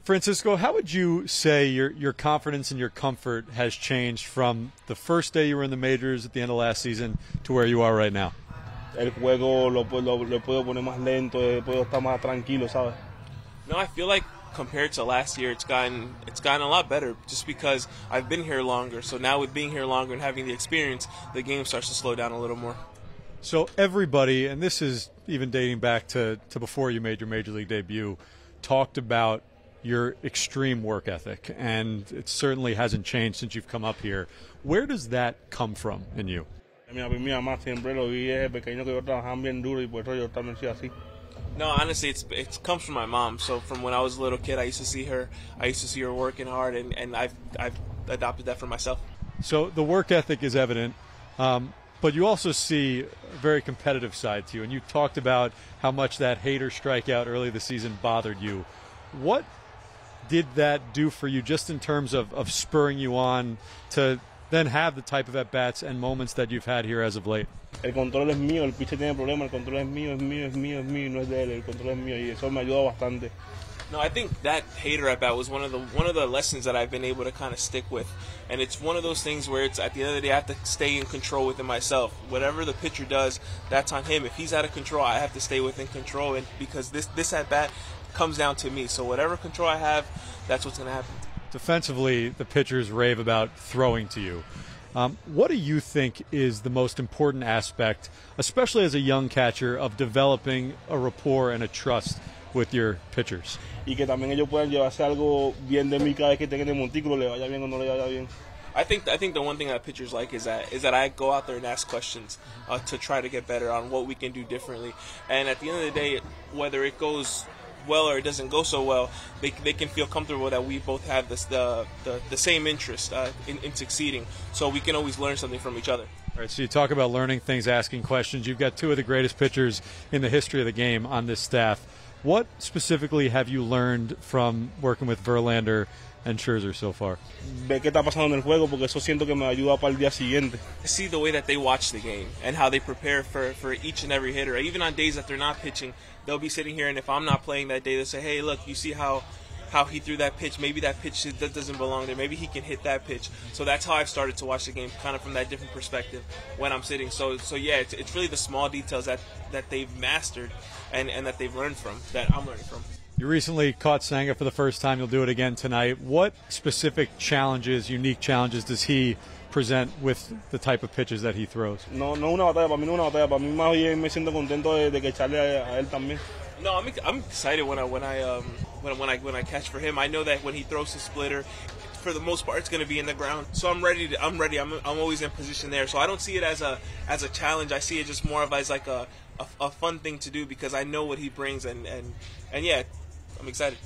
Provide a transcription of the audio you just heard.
Francisco, how would you say your confidence and your comfort has changed from the first day you were in the majors at the end of last season to where you are right now? El juego lo puedo poner más lento, puedo estar más tranquilo, ¿sabes? No, I feel like compared to last year, it's gotten a lot better just because I've been here longer. So now with being here longer and having the experience, the game starts to slow down a little more. So everybody, and this is even dating back to before you made your major league debut, talked about your extreme work ethic, and it certainly hasn't changed since you've come up here. Where does that come from in you? Mi mamá siempre lo vi desde pequeño que yo trabajaba bien duro y por eso yo también soy así. No, honestly, it comes from my mom. So from when I was a little kid, I used to see her working hard, and I've adopted that for myself. So the work ethic is evident, but you also see a very competitive side to you, and you talked about how much that Hader strikeout early this season bothered you. What did that do for you just in terms of spurring you on to then have the type of at-bats and moments that you've had here as of late? El control es mío, el pitcher tiene problema, el control es mío, no es de él, el control es mío y eso me ayuda bastante. No, I think that Hader at bat was one of the lessons that I've been able to kind of stick with, and it's one of those things where it's at the end of the day I have to stay in control within myself. Whatever the pitcher does, that's on him. If he's out of control, I have to stay within control, and because this at bat comes down to me. So whatever control I have, that's what's going to happen. Defensively, the pitchers rave about throwing to you. What do you think is the most important aspect, especially as a young catcher, of developing a rapport and a trust with your pitchers? Y que también ellos puedan llevarse algo bien de mí cada vez que estén en el montículo, le vaya bien o no le vaya bien. I think the one thing that pitchers like is that I go out there and ask questions to try to get better on what we can do differently. And at the end of the day, whether it goes well or it doesn't go so well, they can feel comfortable that we both have the same interest in succeeding, so we can always learn something from each other. All right, so you talk about learning things, asking questions. You've got two of the greatest pitchers in the history of the game on this staff. What specifically have you learned from working with Verlander and Scherzer so far? Ver qué está pasando en el juego, porque eso siento que me ayuda para el día siguiente. I see the way that they watch the game and how they prepare for each and every hitter. Even on days that they're not pitching, they'll be sitting here, and if I'm not playing that day, they'll say, hey, look, you see how he threw that pitch? Maybe that pitch that doesn't belong there. Maybe he can hit that pitch. So that's how I've started to watch the game, kind of from that different perspective when I'm sitting. So yeah, it's really the small details that they've mastered and that they've learned from, that I'm learning from. You recently caught Senga for the first time. You'll do it again tonight. What specific challenges, unique challenges, does he present with the type of pitches that he throws? No una batalla, para mí no es una batalla. Para mí más bien me siento contento de que echarle a él también. No, I'm excited when I catch for him. I know that when he throws his splitter, for the most part, it's going to be in the ground. So I'm ready. I'm always in position there. So I don't see it as a challenge. I see it just more of as like a fun thing to do because I know what he brings and yeah, I'm excited.